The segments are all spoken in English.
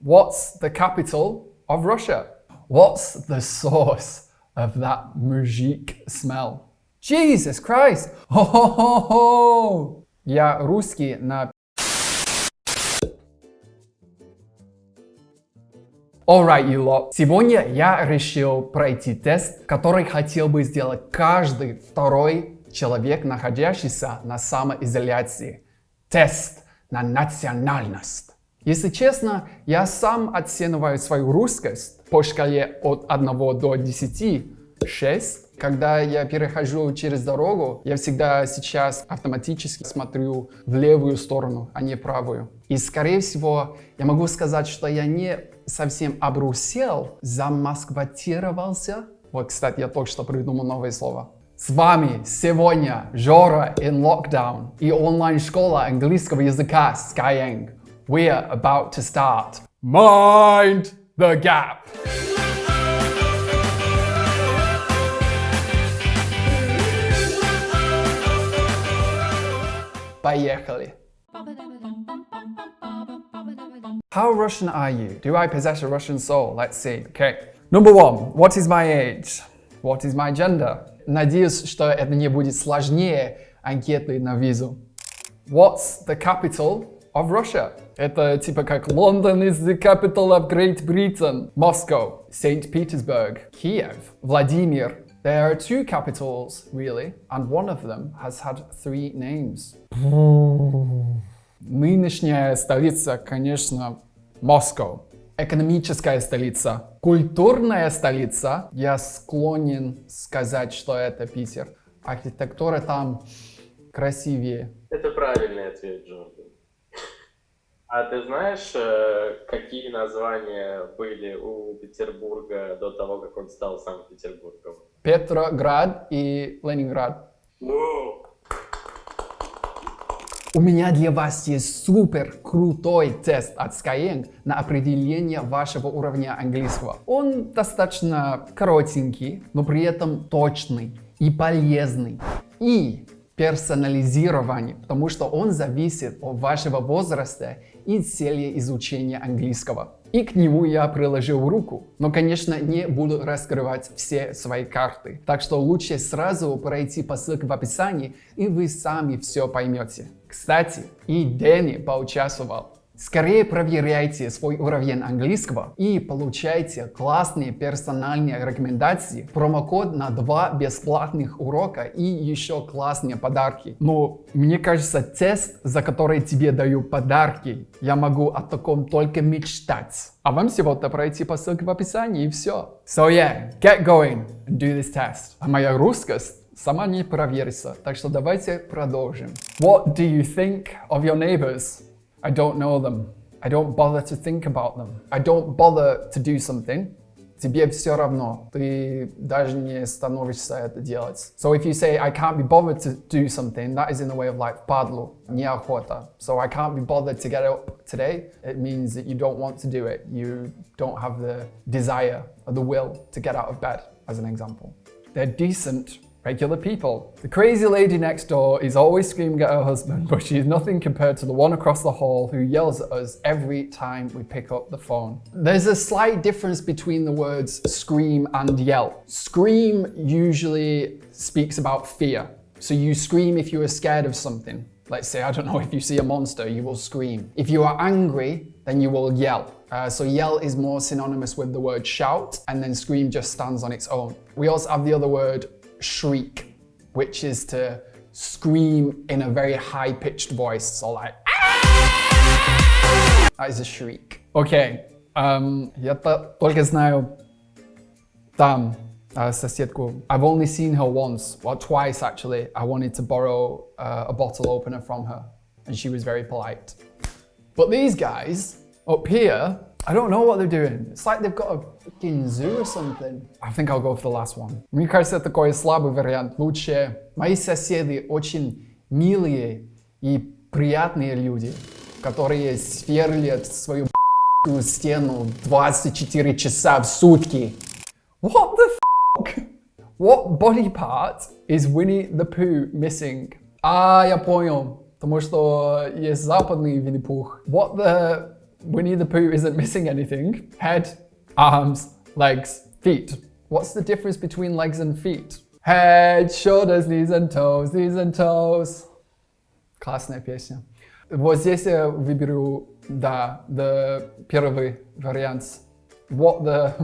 What's the capital of Russia? What's the source of that MUZHIK smell? Jesus Christ! Ho-ho-ho-ho! Я русский на... Alright, you lot. Сегодня я решил пройти тест, который хотел бы сделать каждый второй человек, находящийся на самоизоляции. Тест на национальность. Если честно, я сам оцениваю свою русскость по шкале от 1 до 10, 6. Когда я перехожу через дорогу, я всегда сейчас автоматически смотрю в левую сторону, а не в правую. И, скорее всего, я могу сказать, что я не совсем обрусел, замаскватировался. Вот, кстати, я только что придумал новое слово. С вами сегодня Жора in lockdown и онлайн-школа английского языка Skyeng. We're about to start. Mind the gap! Поехали! How Russian are you? Do I possess a Russian soul? Let's see. Okay. Number 1. What is my age? What is my gender? Надеюсь, что это не будет сложнее анкеты на визу. What's the capital of Russia? Это типа как London is the capital of Great Britain. Moscow, St. Petersburg, Kiev, Vladimir. There are 2 capitals, really, and one of them has had 3 names. Нынешняя столица, конечно, Москва. Экономическая столица. Культурная столица. Я склонен сказать, что это Питер. Архитектура там красивее. Это правильный ответ, Джордан. А ты знаешь, какие названия были у Петербурга до того, как он стал Санкт-Петербургом? Петроград и Ленинград. Воу! У меня для вас есть супер крутой тест от Skyeng на определение вашего уровня английского. Он достаточно коротенький, но при этом точный и полезный. И персонализированный, потому что он зависит от вашего возраста и цели изучения английского. И к нему я приложил руку. Но, конечно, не буду раскрывать все свои карты. Так что лучше сразу пройти по ссылке в описании, и вы сами все поймете. Кстати, и Дэнни поучаствовал. Скорее проверяйте свой уровень английского и получайте классные персональные рекомендации, промокод на 2 бесплатных урока и еще классные подарки. Но мне кажется, тест, за который тебе даю подарки, я могу о таком только мечтать. А вам всего-то пройти по ссылке в описании и все. So yeah, get going and do this test. А моя русскость сама не проверится, так что давайте продолжим. What do you think of your neighbors? I don't know them. I don't bother to think about them. I don't bother to do something. Тебе все равно. Ты даже не становишься это делать. So if you say, I can't be bothered to do something, that is in the way of like, падлу, неохота. So I can't be bothered to get up today. It means that you don't want to do it. You don't have the desire or the will to get out of bed, as an example. They're decent, regular people. The crazy lady next door is always screaming at her husband, but she is nothing compared to the one across the hall who yells at us every time we pick up the phone. There's a slight difference between the words scream and yell. Scream usually speaks about fear. So you scream if you are scared of something. Let's say, I don't know, if you see a monster, you will scream. If you are angry, then you will yell. So yell is more synonymous with the word shout, and then scream just stands on its own. We also have the other word shriek, which is to scream in a very high-pitched voice, so like that is a shriek. Okay, я только знаю там соседку. I've only seen her once, or twice actually. I wanted to borrow a bottle opener from her, and she was very polite. But these guys up here, I don't know what they're doing. It's like they've got a freaking zoo or something. I think I'll go for the last one. Мне кажется, это такой слабый вариант. Лучше мои соседи очень милые и приятные люди, которые сверлят свою стену 24 часа в сутки. What the fuck? What body part is Winnie the Pooh missing? Я понял. Потому что есть западный Винни-Пух. What the Winnie the Pooh isn't missing anything. Head, arms, legs, feet. What's the difference between legs and feet? Head, shoulders, knees and toes, knees and toes. Классная песня. Вот здесь я выберу, да, первый вариант. What the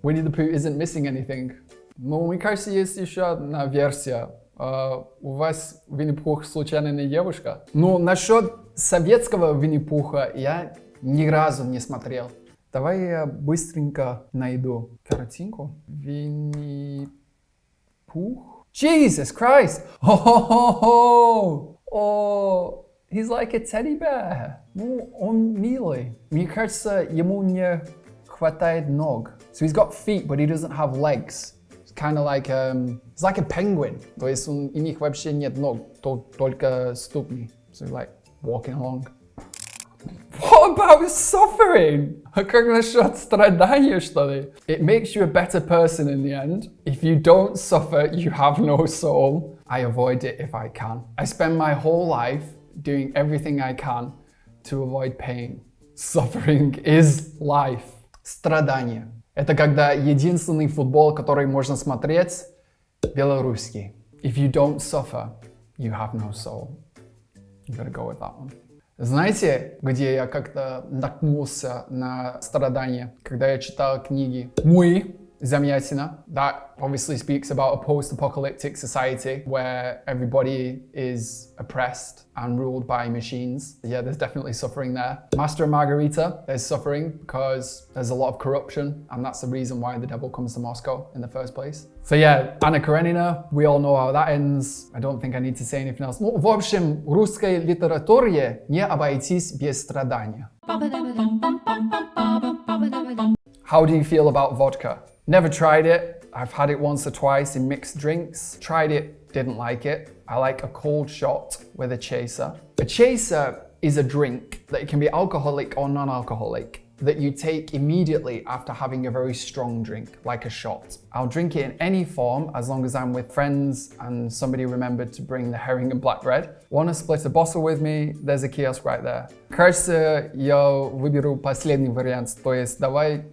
Winnie the Pooh isn't missing anything. Ну, мне кажется, есть еще одна версия. У вас Винни-Пух случайно не девушка? Ну, насчет советского Винни-Пуха я ни разу не смотрел. Давай я быстренько найду картинку. Винни-Пух? Jesus Christ! Oh, he's like a teddy bear. Ну, он милый. Мне кажется, ему не хватает ног. So he's got feet, but he doesn't have legs. It's kind of like it's like a penguin. То есть у них вообще нет ног, только ступни. So he's like walking along. What about suffering? А как насчет страдания, что ли? It makes you a better person in the end. If you don't suffer, you have no soul. I avoid it if I can. I spend my whole life doing everything I can to avoid pain. Suffering is life. Страдания. Это когда единственный футбол, который можно смотреть, белорусский. If you don't suffer, you have no soul. You gotta go with that one. Знаете, где я как-то наткнулся на страдания, когда я читал книги «Мы», Zamyatina, that obviously speaks about a post-apocalyptic society where everybody is oppressed and ruled by machines. Yeah, there's definitely suffering there. Master and Margarita, there's suffering because there's a lot of corruption, and that's the reason why the devil comes to Moscow in the first place. So yeah, Anna Karenina, we all know how that ends. I don't think I need to say anything else. Ну, в общем, в русской литературе не обойтись без страдания. How do you feel about vodka? Never tried it. I've had it once or twice in mixed drinks. Tried it, didn't like it. I like a cold shot with a chaser. A chaser is a drink that can be alcoholic or non-alcoholic that you take immediately after having a very strong drink, like a shot. I'll drink it in any form as long as I'm with friends and somebody remembered to bring the herring and black bread. Want to split a bottle with me? There's a kiosk right there. Кажется, я выберу последний вариант, то есть давай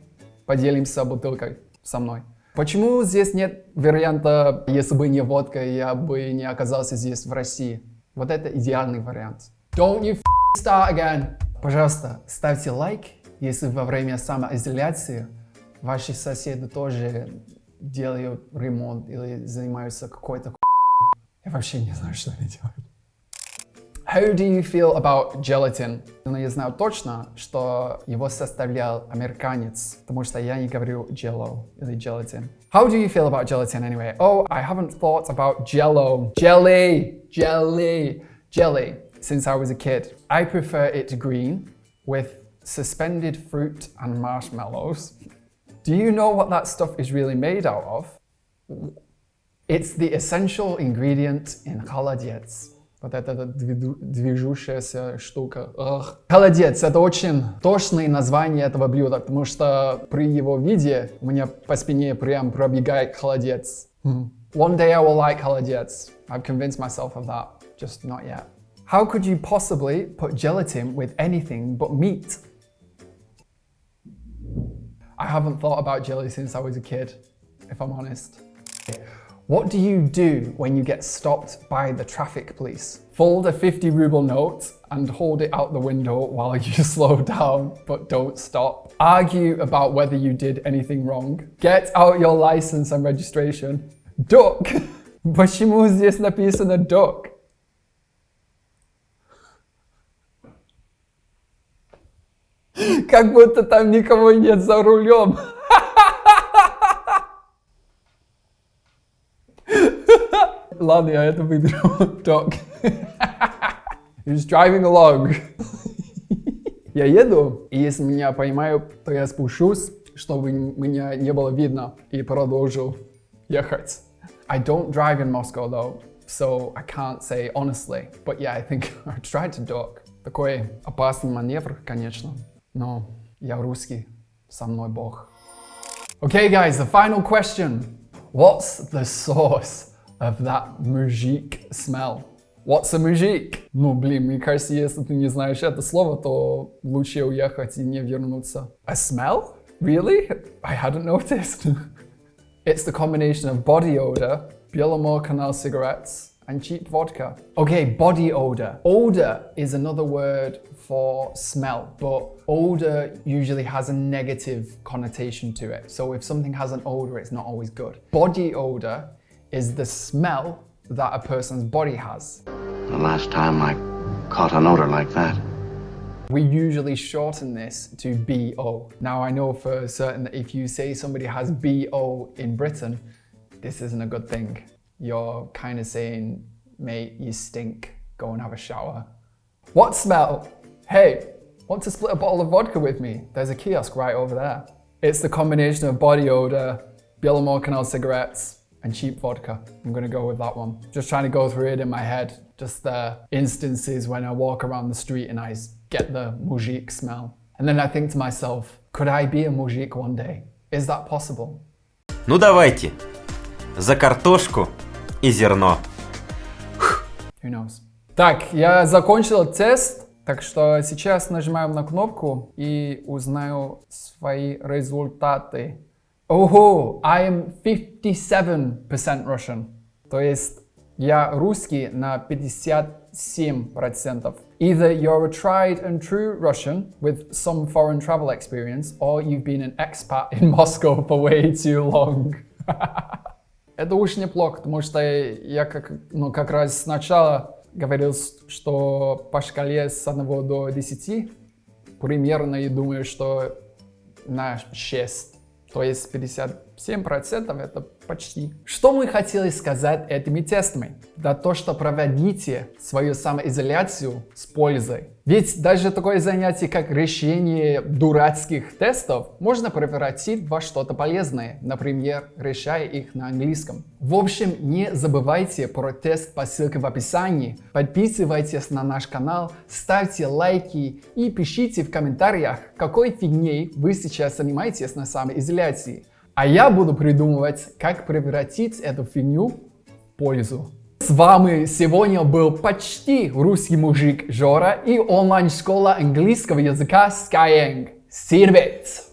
поделимся бутылкой со мной. Почему здесь нет варианта, если бы не водка, я бы не оказался здесь в России? Вот это идеальный вариант. Don't you start again. Пожалуйста, ставьте лайк, если во время самоизоляции ваши соседи тоже делают ремонт или занимаются какой-то Я вообще не знаю, что они делают. How do you feel about gelatin? Но я знаю точно, что его составлял американец, потому что я не говорю jello или gelatin. How do you feel about gelatin anyway? Oh, I haven't thought about jello. Jelly since I was a kid. I prefer it green with suspended fruit and marshmallows. Do you know what that stuff is really made out of? It's the essential ingredient in холодец. Вот эта движущаяся штука. Холодец — это очень точное название этого блюда, потому что при его виде у меня по спине прям пробегает холодец. One day I will like холодец. I've convinced myself of that, just not yet. How could you possibly put gelatin with anything but meat? I haven't thought about jelly since I was a kid, if I'm honest. What do you do when you get stopped by the traffic police? Fold a 50 ruble note and hold it out the window while you slow down but don't stop. Argue about whether you did anything wrong. Get out your license and registration. Duck! Почему здесь написано duck? Как будто там никого нет за рулем. Ладно, я это выберу. Duck. Just driving along. Я еду, и если меня поймают, то я спущусь, чтобы меня не было видно, и продолжу ехать. I don't drive in Moscow though, so I can't say honestly. But yeah, I think I tried to duck. Такой опасный маневр, конечно. Но я русский, со мной Бог. Okay guys, the final question. What's the source of that MUZHIK smell? What's a MUZHIK? Ну, блин, мне кажется, если ты не знаешь это слово, то лучше уехать и не вернуться. A smell? Really? I hadn't noticed. It's the combination of body odor, canal cigarettes, and cheap vodka. Okay, body odor. Odor is another word for smell, but odor usually has a negative connotation to it. So if something has an odor, it's not always good. Body odor is the smell that a person's body has. The last time I caught an odor like that. We usually shorten this to BO. Now I know for certain that if you say somebody has BO in Britain, this isn't a good thing. You're kind of saying, mate, you stink, go and have a shower. What smell? Hey, want to split a bottle of vodka with me? There's a kiosk right over there. It's the combination of body odor, canal cigarettes, and cheap vodka. I'm gonna go with that one. Just trying to go through it in my head. Just the instances when I walk around the street and I get the MUZHIK smell. And then I think to myself, could I be a MUZHIK one day? Is that possible? Ну давайте, за картошку и зерно. Who knows? Так, я закончил тест, так что сейчас нажимаем на кнопку и узнаю свои результаты. Ого, I am 57% Russian. То есть я русский на 57%. Either you're a tried and true Russian with some foreign travel experience, or you've been an expat in Moscow for way too long. Это уж неплохо, потому что я как раз сначала говорил, что по шкале с 1 до 10 примерно и думаю, что на 6. То есть 57% это почти. Что мы хотели сказать этими тестами? Да то, что проводите свою самоизоляцию с пользой. Ведь даже такое занятие, как решение дурацких тестов, можно превратить во что-то полезное, например, решая их на английском. В общем, не забывайте про тест по ссылке в описании, подписывайтесь на наш канал, ставьте лайки и пишите в комментариях, какой фигней вы сейчас занимаетесь на самоизоляции. А я буду придумывать, как превратить эту фигню в пользу. С вами сегодня был почти русский мужик Жора и онлайн-школа английского языка Skyeng. Сервис!